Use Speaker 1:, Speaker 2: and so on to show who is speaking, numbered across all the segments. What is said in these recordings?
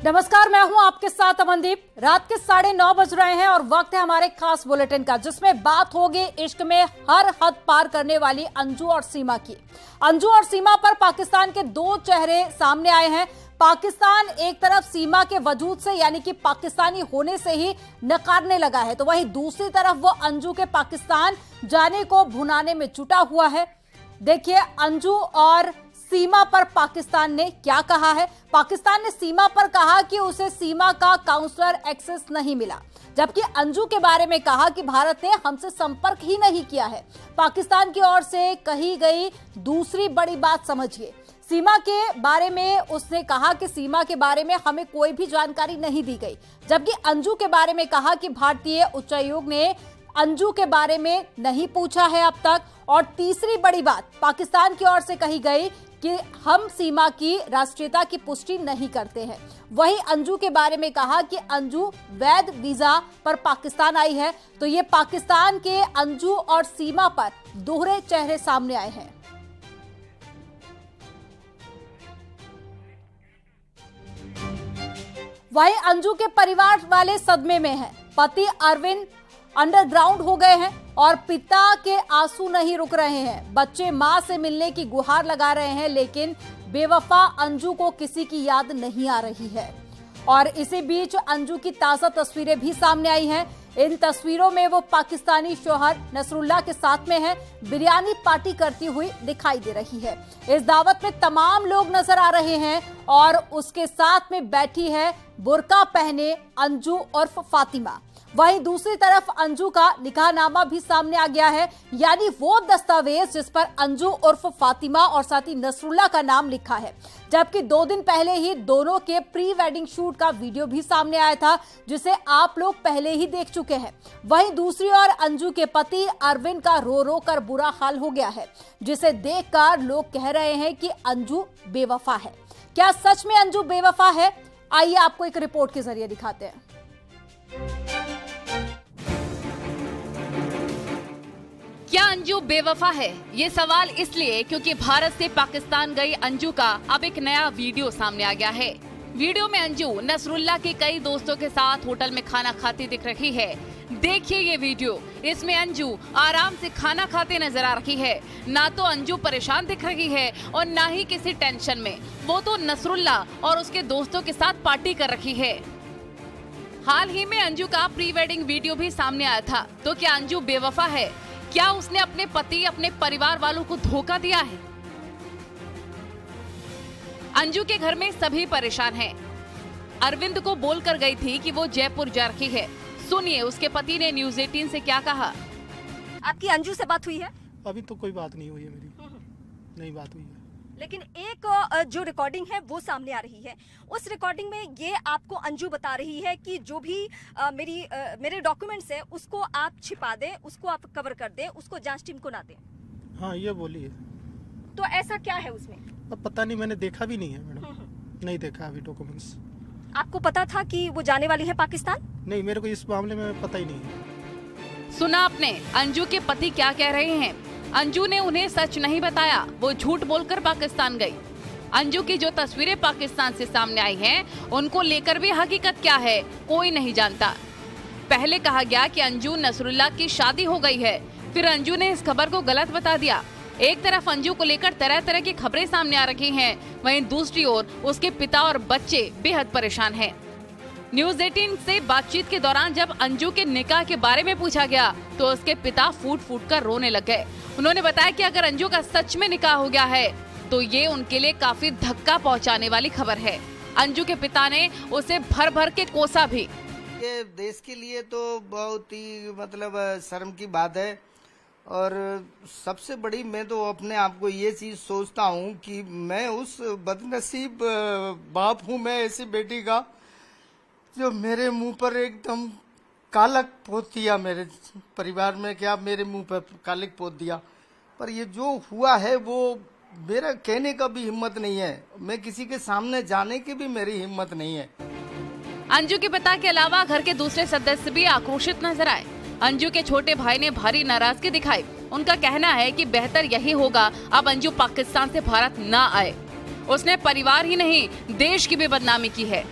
Speaker 1: नमस्कार, मैं हूं आपके साथ अमनदीप। रात के 9:30 बज रहे हैं और वक्त है हमारे खास बुलेटिन का, जिसमें बात होगी इश्क में हर हद पार करने वाली अंजू और सीमा की। अंजू और सीमा पर पाकिस्तान के दो चेहरे सामने आए हैं। पाकिस्तान एक तरफ सीमा के वजूद से यानी कि पाकिस्तानी होने से ही नकारने लगा है, तो वहीं दूसरी तरफ वो अंजू के पाकिस्तान जाने को भुनाने में जुटा हुआ है। देखिए अंजू और सीमा पर पाकिस्तान ने क्या कहा है। पाकिस्तान ने सीमा पर कहा कि उसे सीमा का काउंसलर एक्सेस नहीं मिला, जबकि अंजू के बारे में कहा कि भारत ने हमसे संपर्क ही नहीं किया है। पाकिस्तान की ओर से कही गई दूसरी बड़ी बात समझिए। सीमा के बारे में उसने कहा कि सीमा के बारे में हमें कोई भी जानकारी नहीं दी गई, जबकि अंजू के बारे में कहा कि भारतीय उच्चायोग ने अंजू के बारे में नहीं पूछा है अब तक। और तीसरी बड़ी बात पाकिस्तान की ओर से कही गई कि हम सीमा की राष्ट्रीयता की पुष्टि नहीं करते हैं। वहीं अंजू के बारे में कहा कि अंजू वैध वीजा पर पाकिस्तान आई है। तो ये पाकिस्तान के अंजू और सीमा पर दोहरे चेहरे सामने आए हैं। वहीं अंजू के परिवार वाले सदमे में हैं। पति अरविंद अंडरग्राउंड हो गए हैं और पिता के आंसू नहीं रुक रहे हैं। बच्चे मां से मिलने की गुहार लगा रहे हैं, लेकिन बेवफा अंजू को किसी की याद नहीं आ रही है। और इसी बीच अंजू की ताजा तस्वीरें भी सामने आई हैं। इन तस्वीरों में वो पाकिस्तानी शौहर नसरुल्लाह के साथ में है, बिरयानी पार्टी करती हुई दिखाई दे रही है। इस दावत में तमाम लोग नजर आ रहे हैं और उसके साथ में बैठी है बुर्का पहने अंजू उर्फ फातिमा। वहीं दूसरी तरफ अंजू का निकाहनामा भी सामने आ गया है, यानी वो दस्तावेज जिस पर अंजू उर्फ फातिमा और साथी नसरुल्लाह का नाम लिखा है। जबकि 2 दिन पहले ही दोनों के प्री वेडिंग शूट का वीडियो भी सामने आया था, जिसे आप लोग पहले ही देख चुके हैं। वहीं दूसरी ओर अंजू के पति अरविंद का रो रो कर बुरा हाल हो गया है, जिसे देखकर लोग कह रहे हैं कि अंजू बेवफा है। क्या सच में अंजू बेवफा है? आइए आपको एक रिपोर्ट के जरिए दिखाते हैं।
Speaker 2: क्या अंजू बेवफा है? ये सवाल इसलिए क्योंकि भारत से पाकिस्तान गई अंजू का अब एक नया वीडियो सामने आ गया है। वीडियो में अंजू नसरुल्लाह के कई दोस्तों के साथ होटल में खाना खाती दिख रही है। देखिए ये वीडियो, इसमें अंजू आराम से खाना खाते नजर आ रही है। ना तो अंजू परेशान दिख रही है और ना ही किसी टेंशन में। वो तो नसरुल्लाह और उसके दोस्तों के साथ पार्टी कर रही है। हाल ही में अंजू का प्री वेडिंग वीडियो भी सामने आया था। तो क्या अंजू बेवफा है? क्या उसने अपने पति, अपने परिवार वालों को धोखा दिया है? अंजू के घर में सभी परेशान हैं। अरविंद को बोलकर गई थी कि वो जयपुर जा रही है। सुनिए उसके पति ने न्यूज़ 18 से क्या कहा।
Speaker 3: आपकी अंजू से बात हुई है?
Speaker 4: अभी तो कोई बात नहीं हुई है मेरी, नहीं बात हुई है।
Speaker 3: लेकिन एक जो रिकॉर्डिंग है वो सामने आ रही है। उस रिकॉर्डिंग में ये आपको अंजू बता रही है कि जो भी मेरे डॉक्यूमेंट्स है उसको आप छिपा दें, उसको आप कवर कर दें, उसको जांच टीम को ना दें।
Speaker 4: हाँ ये बोली है।
Speaker 3: तो ऐसा क्या है उसमें?
Speaker 4: अब पता नहीं, मैंने देखा भी नहीं है मैडम, नहीं देखा अभी डॉक्यूमेंट्स।
Speaker 3: आपको पता था कि वो जाने वाली है पाकिस्तान?
Speaker 4: नहीं, मेरे को इस मामले में पता ही नहीं है।
Speaker 2: सुना आपने अंजू के पति क्या कह रहे हैं। अंजू ने उन्हें सच नहीं बताया, वो झूठ बोलकर पाकिस्तान गई। अंजू की जो तस्वीरें पाकिस्तान से सामने आई हैं, उनको लेकर भी हकीकत क्या है कोई नहीं जानता। पहले कहा गया कि अंजू नसरुल्लाह की शादी हो गई है, फिर अंजू ने इस खबर को गलत बता दिया। एक तरफ अंजू को लेकर तरह तरह की खबरें सामने आ रही हैं, वहीं दूसरी ओर उसके पिता और बच्चे बेहद परेशान हैं। न्यूज़ 18 से बातचीत के दौरान जब अंजू के निकाह के बारे में पूछा गया तो उसके पिता फूट फूट कर रोने लग गए। उन्होंने बताया कि अगर अंजू का सच में निकाह हो गया है तो ये उनके लिए काफी धक्का पहुंचाने वाली खबर है। अंजू के पिता ने उसे भर भर के कोसा भी।
Speaker 5: ये देश के लिए तो बहुत ही शर्म की बात है। और सबसे बड़ी मैं तो अपने आप को ये चीज सोचता हूँ कि मैं उस बदनसीब बाप हूँ, मैं ऐसी बेटी का जो मेरे मुंह पर एकदम कालक पोत दिया, मेरे परिवार में क्या मेरे मुंह पर कालक पोत दिया। पर ये जो हुआ है वो मेरा कहने का भी हिम्मत नहीं है, मैं किसी के सामने जाने की भी मेरी हिम्मत नहीं है।
Speaker 2: अंजू के पिता के अलावा घर के दूसरे सदस्य भी आक्रोशित नजर आए। अंजू के छोटे भाई ने भारी नाराजगी दिखाई। उनका कहना है कि बेहतर यही होगा अब अंजू पाकिस्तान से भारत न आए। उसने परिवार ही नहीं देश की भी बदनामी की है।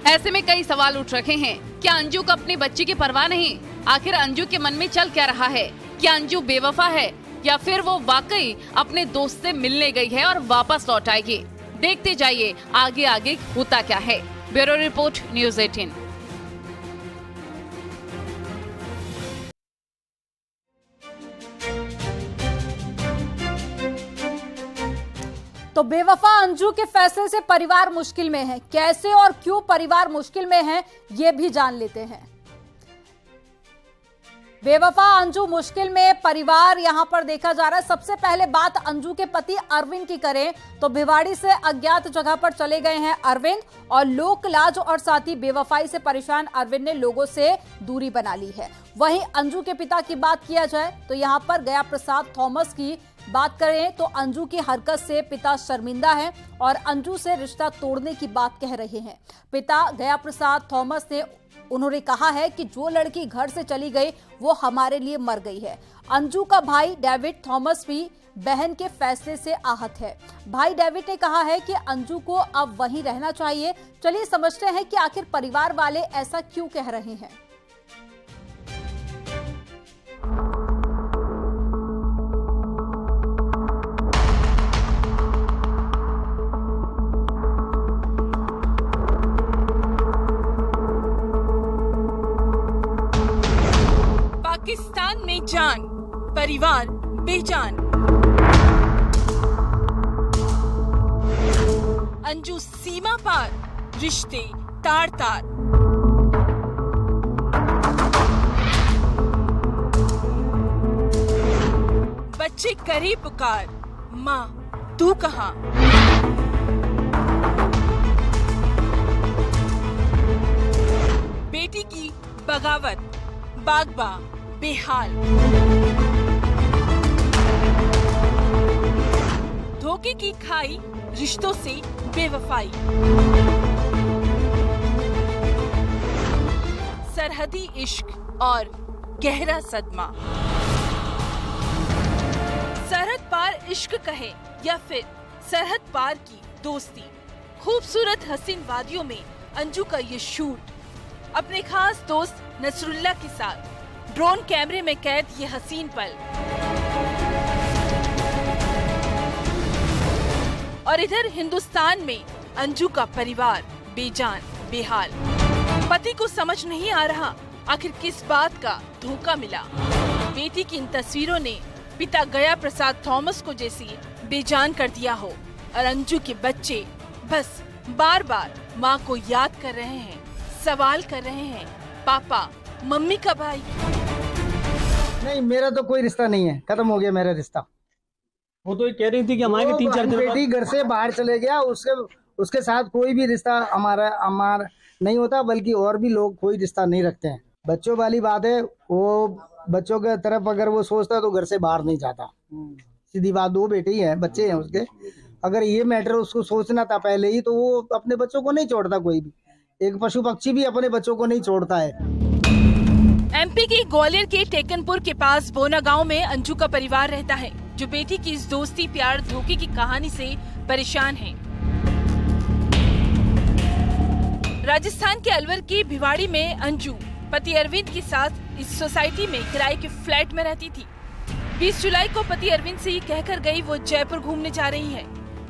Speaker 2: ऐसे में कई सवाल उठ रहे हैं। क्या अंजू को अपनी बच्ची की परवाह नहीं? आखिर अंजू के मन में चल क्या रहा है? क्या अंजू बेवफा है या फिर वो वाकई अपने दोस्त से मिलने गई है और वापस लौट आएगी? देखते जाइए आगे आगे होता क्या है। Bureau report, news 18।
Speaker 1: तो बेवफा अंजू के फैसले से परिवार मुश्किल में है। कैसे और क्यों परिवार मुश्किल में है, ये भी जान लेते हैं। बेवफा अंजू मुश्किल में, परिवार यहां पर देखा जा रहा है। सबसे पहले बात अंजू के पति अरविंद की करें तो भिवाड़ी से अज्ञात जगह पर चले गए हैं अरविंद, और लोक लाज और साथ ही बेवफाई से परेशान अरविंद ने लोगों से दूरी बना ली है। वहीं अंजू के पिता की बात किया जाए तो यहां पर गया प्रसाद थॉमस की बात करें तो अंजू की हरकत से पिता शर्मिंदा है और अंजू से रिश्ता तोड़ने की बात कह रहे हैं। पिता गया प्रसाद थॉमस ने उन्होंने कहा है कि जो लड़की घर से चली गई वो हमारे लिए मर गई है। अंजू का भाई डेविड थॉमस भी बहन के फैसले से आहत है। भाई डेविड ने कहा है कि अंजू को अब वहीं रहना चाहिए। चलिए समझते हैं कि आखिर परिवार वाले ऐसा क्यों कह रहे हैं।
Speaker 6: पाकिस्तान में जान, परिवार बेजान। अंजू सीमा पार, रिश्ते तार तार। बच्चे करे पुकार, माँ तू कहाँ? बेटी की बगावत, बागबा बेहाल। धोखे की खाई, रिश्तों से बेवफाई। सरहदी इश्क और गहरा सदमा। सरहद पार इश्क कहे या फिर सरहद पार की दोस्ती। खूबसूरत हसीन वादियों में अंजू का ये शूट, अपने खास दोस्त नसरुल्लाह के साथ ड्रोन कैमरे में कैद ये हसीन पल। और इधर हिंदुस्तान में अंजू का परिवार बेजान बेहाल। पति को समझ नहीं आ रहा आखिर किस बात का धोखा मिला। बेटी की इन तस्वीरों ने पिता गया प्रसाद थॉमस को जैसी बेजान कर दिया हो, और अंजू के बच्चे बस बार बार माँ को याद कर रहे हैं, सवाल कर रहे हैं, पापा मम्मी कब आई?
Speaker 5: नहीं, मेरा तो कोई रिश्ता नहीं है, खत्म हो गया मेरा रिश्ता।
Speaker 4: वो तो ये कह रही थी कि हमारे 3-4 दिन
Speaker 5: बेटी घर से बाहर चले गया, उसके साथ कोई भी रिश्ता हमारा नहीं होता, बल्कि और भी लोग कोई रिश्ता नहीं रखते हैं। बच्चों वाली बात है, वो बच्चों के तरफ अगर वो सोचता तो घर से बाहर नहीं जाता। सीधी बात, 2 बेटी हैं, बच्चे हैं उसके। अगर ये मैटर उसको सोचना था पहले ही तो वो अपने बच्चों को नहीं छोड़ता। कोई भी एक पशु पक्षी भी अपने बच्चों को नहीं छोड़ता है।
Speaker 6: एमपी के ग्वालियर के टेकनपुर के पास बोना गांव में अंजू का परिवार रहता है, जो बेटी की इस दोस्ती प्यार धोखे की कहानी से परेशान है। राजस्थान के अलवर की भिवाड़ी में अंजू पति अरविंद के साथ इस सोसाइटी में किराए के फ्लैट में रहती थी। 20 जुलाई को पति अरविंद से ये कहकर गई वो जयपुर घूमने जा रही है।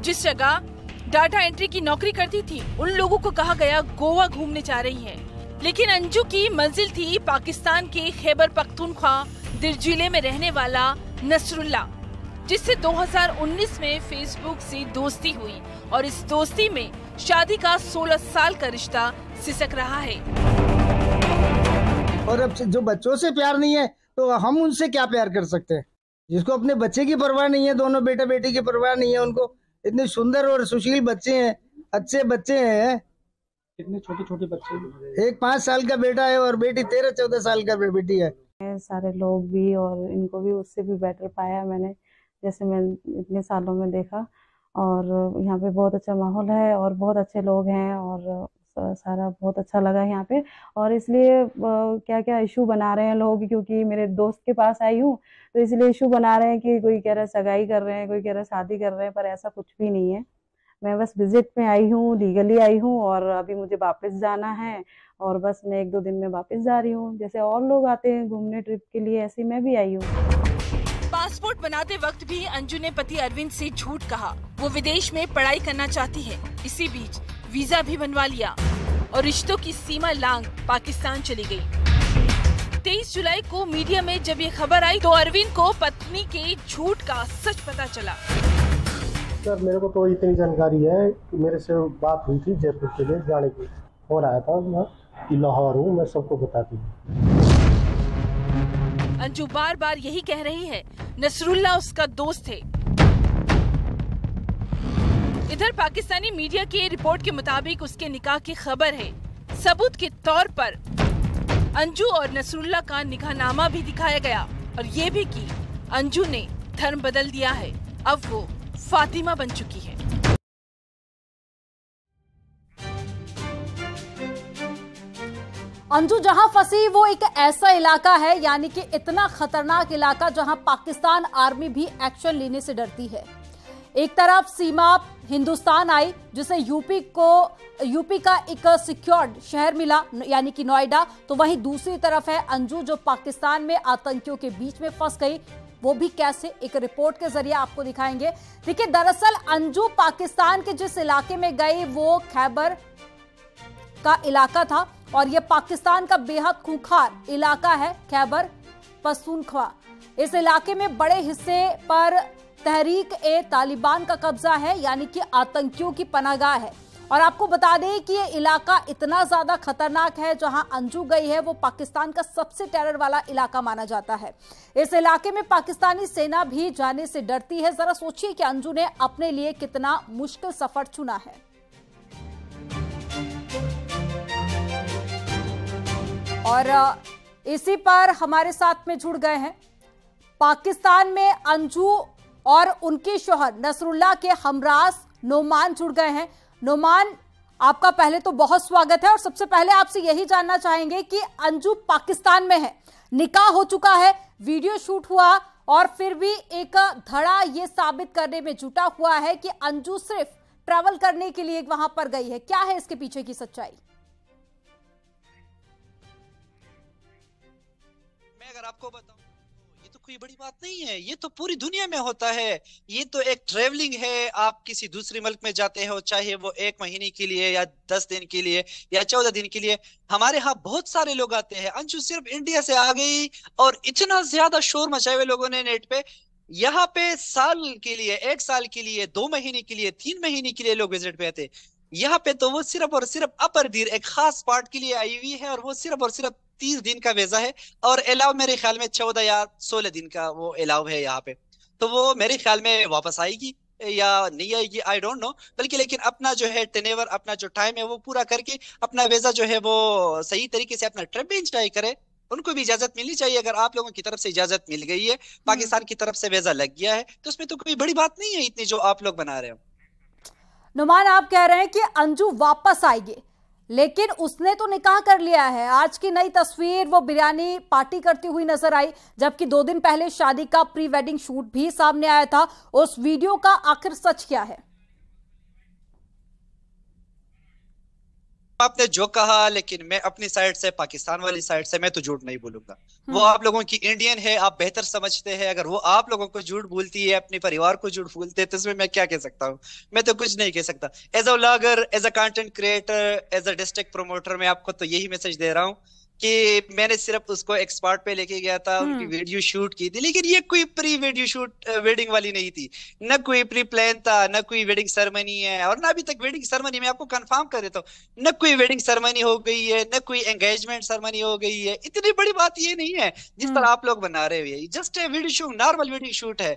Speaker 6: जिस जगह डाटा एंट्री की नौकरी करती थी, उन लोगों को कहा गया गोवा घूमने जा रही है। लेकिन अंजू की मंजिल थी पाकिस्तान के खैबर पख्तूनख्वा दिर जिले में रहने वाला नसरुल्लाह, जिससे 2019 में फेसबुक से दोस्ती हुई और इस दोस्ती में शादी का 16 साल का रिश्ता सिसक रहा है।
Speaker 5: और अब जो बच्चों से प्यार नहीं है तो हम उनसे क्या प्यार कर सकते हैं? जिसको अपने बच्चे की परवाह नहीं है, दोनों बेटा बेटी की परवाह नहीं है उनको। इतने सुंदर और सुशील बच्चे हैं, अच्छे बच्चे हैं।
Speaker 4: कितने छोटे छोटे बच्चे?
Speaker 5: एक 5 साल का बेटा है और बेटी 13-14 साल का बेटी है।
Speaker 7: सारे लोग भी और इनको भी उससे भी बेटर पाया मैंने, जैसे मैं इतने सालों में देखा। और यहाँ पे बहुत अच्छा माहौल है और बहुत अच्छे लोग हैं और सारा बहुत अच्छा लगा यहाँ पे। और इसलिए क्या क्या इशू बना रहे हैं लोग, क्योंकि मेरे दोस्त के पास आई हूँ तो इसलिए इशू बना रहे हैं कि कोई कह रहा है सगाई कर रहे हैं, कोई कह रहा है शादी कर रहे हैं, पर ऐसा कुछ भी नहीं है। मैं बस विजिट में आई हूँ, लीगली आई हूँ और अभी मुझे वापस जाना है और बस मैं 1-2 दिन में वापस जा रही हूँ। जैसे और लोग आते हैं घूमने ट्रिप के लिए, ऐसे मैं भी आई हूँ।
Speaker 6: पासपोर्ट बनाते वक्त भी अंजू ने पति अरविंद से झूठ कहा। वो विदेश में पढ़ाई करना चाहती है। इसी बीच वीजा भी बनवा लिया और रिश्तों की सीमा लांघ पाकिस्तान चली गई। 23 जुलाई को मीडिया में जब ये खबर आई तो अरविंद को पत्नी के झूठ का सच पता चला।
Speaker 4: सर मेरे को तो इतनी जानकारी है कि मेरे से बात हुई थी जयपुर के लिए जाने की, और आया था मैं कि लाहौर हूँ, मैं सबको बताती हूँ।
Speaker 6: अंजू बार बार यही कह रही है नसरुल्ला उसका दोस्त है। इधर पाकिस्तानी मीडिया की रिपोर्ट के मुताबिक उसके निकाह की खबर है। सबूत के तौर पर अंजू और नसरुल्ला का निकाहनामा भी दिखाया गया और ये भी कि अंजू ने धर्म बदल दिया है, अब वो फातिमा बन चुकी है।
Speaker 1: अंजू जहां फंसी वो एक ऐसा इलाका है, यानी कि इतना खतरनाक इलाका जहां पाकिस्तान आर्मी भी एक्शन लेने से डरती है। एक तरफ सीमा हिंदुस्तान आई जिसे यूपी का एक सिक्योर्ड शहर मिला यानी कि नोएडा, तो वहीं दूसरी तरफ है अंजू जो पाकिस्तान में आतंकियों के बीच में फंस गई। वो भी कैसे, एक रिपोर्ट के जरिए आपको दिखाएंगे। देखिए दरअसल अंजू पाकिस्तान के जिस इलाके में गई वो खैबर का इलाका था और यह पाकिस्तान का बेहद खूंखार इलाका है खैबर पख्तूनख्वा। इस इलाके में बड़े हिस्से पर तहरीक ए तालिबान का कब्जा है, यानी कि आतंकियों की पनाहगाह है। और आपको बता दें कि ये इलाका इतना ज्यादा खतरनाक है, जहां अंजू गई है वो पाकिस्तान का सबसे टेरर वाला इलाका माना जाता है। इस इलाके में पाकिस्तानी सेना भी जाने से डरती है। जरा सोचिए कि अंजू ने अपने लिए कितना मुश्किल सफर चुना है। और इसी पर हमारे साथ में जुड़ गए हैं पाकिस्तान में अंजू और उनके शौहर नसरुल्ला के हमराज नोमान जुड़ गए हैं। नोमान, आपका पहले तो बहुत स्वागत है और सबसे पहले आपसे यही जानना चाहेंगे कि अंजू पाकिस्तान में है, निकाह हो चुका है, वीडियो शूट हुआ और फिर भी एक धड़ा ये साबित करने में जुटा हुआ है कि अंजू सिर्फ ट्रैवल करने के लिए वहां पर गई है। क्या है इसके पीछे की सच्चाई?
Speaker 8: मैं अगर आपको बताऊं ये तो कोई बड़ी बात नहीं है, ये तो पूरी दुनिया में होता है। ये तो एक ट्रेवलिंग है, आप किसी दूसरे मुल्क में जाते हो, चाहे वो 1 महीने के लिए या 10 दिन के लिए या 14 दिन के लिए। हमारे यहाँ बहुत सारे लोग आते हैं। अंजू सिर्फ इंडिया से आ गई और इतना ज्यादा शोर मचाए हुए लोगों ने नेट पे। यहाँ पे साल के लिए, 1 साल के लिए, 2 महीने के लिए, 3 महीने के लिए लोग विजिट पे आते। यहाँ पे तो वो सिर्फ और सिर्फ अपर दीर एक खास पार्ट के लिए आई हुई है और वो सिर्फ और सिर्फ 30 दिन का वीजा है और अलाउ मेरे ख्याल में 14 या 16 दिन का वो अलाउ है यहाँ पे। तो वो मेरे ख्याल में वापस आएगी या नहीं आएगी, आई डोंट नो। बल्कि लेकिन अपना जो है टेनेवर, अपना जो टाइम है वो पूरा करके अपना वीजा जो है वो सही तरीके से अपना ट्रिप एंजॉय करे। उनको भी इजाजत मिलनी चाहिए। अगर आप लोगों की तरफ से इजाजत मिल गई है, पाकिस्तान की तरफ से वीजा लग गया है, तो उसमें तो कोई बड़ी बात नहीं है इतनी जो आप लोग बना रहे हो।
Speaker 1: नुमान, आप कह रहे हैं कि अंजू वापस आएगी, लेकिन उसने तो निकाह कर लिया है। आज की नई तस्वीर वो बिरयानी पार्टी करती हुई नजर आई, जबकि 2 दिन पहले शादी का प्री वेडिंग शूट भी सामने आया था। उस वीडियो का आखिर सच क्या है?
Speaker 8: आपने जो कहा, लेकिन मैं अपनी साइड से, पाकिस्तान वाली साइड से मैं तो झूठ नहीं बोलूंगा। वो आप लोगों की इंडियन है, आप बेहतर समझते हैं। अगर वो आप लोगों को झूठ बोलती है, अपने परिवार को झूठ बोलते हैं, तो इसमें मैं क्या कह सकता हूँ? मैं तो कुछ नहीं कह सकता। As a vlogger, as a content creator, as a district promoter, मैं आपको तो यही मैसेज दे रहा हूँ कि मैंने सिर्फ उसको एक्सपर्ट पे लेके गया था, उनकी वीडियो शूट की थी, लेकिन ये कोई प्री वीडियो शूट वेडिंग वाली नहीं थी। न कोई प्री प्लान था, न कोई वेडिंग सेरेमनी है, और न अभी तक वेडिंग सेरेमनी, मैं आपको कंफर्म कर देता हूँ, न कोई वेडिंग सेरेमनी हो गई है, न कोई एंगेजमेंट सेरेमनी हो गई है। इतनी बड़ी बात ये नहीं है जिस तरह आप लोग बना रहे हो। Just a video shoot, normal video shoot है।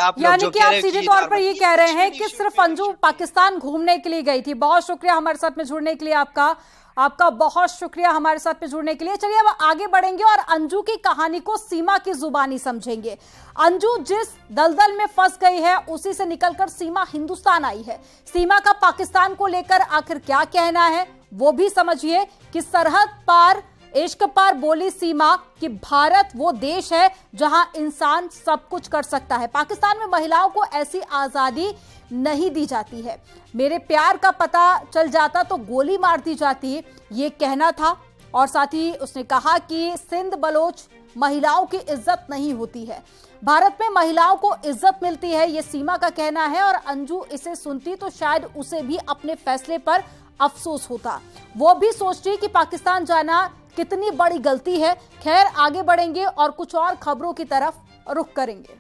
Speaker 8: आप
Speaker 1: यानी कि आप सीधे तौर पर ये कह रहे हैं कि सिर्फ अंजू पाकिस्तान घूमने के लिए गई थी। बहुत शुक्रिया हमारे साथ में जुड़ने के लिए, आपका बहुत शुक्रिया हमारे साथ में जुड़ने के लिए। चलिए अब आगे बढ़ेंगे और अंजू की कहानी को सीमा की जुबानी समझेंगे। अंजू जिस दलदल में फंस गई है उसी से निकलकर सीमा हिंदुस्तान आई है। सीमा का पाकिस्तान को लेकर आखिर क्या कहना है वो भी समझिए कि सरहद पार इश्क पर बोली सीमा कि भारत वो देश है जहां इंसान सब कुछ कर सकता है। पाकिस्तान में महिलाओं को ऐसी आजादी नहीं दी जाती है। मेरे प्यार का पता चल जाता तो गोली मार दी जाती, ये कहना था। और साथ ही उसने कहा कि सिंध बलोच महिलाओं की इज्जत नहीं होती है, भारत में महिलाओं को इज्जत मिलती है, ये सीमा का कहना है। और अंजू इसे सुनती तो शायद उसे भी अपने फैसले पर अफसोस होता, वो भी सोचती कि पाकिस्तान जाना कितनी बड़ी गलती है। खैर, आगे बढ़ेंगे और कुछ और खबरों की तरफ रुख करेंगे।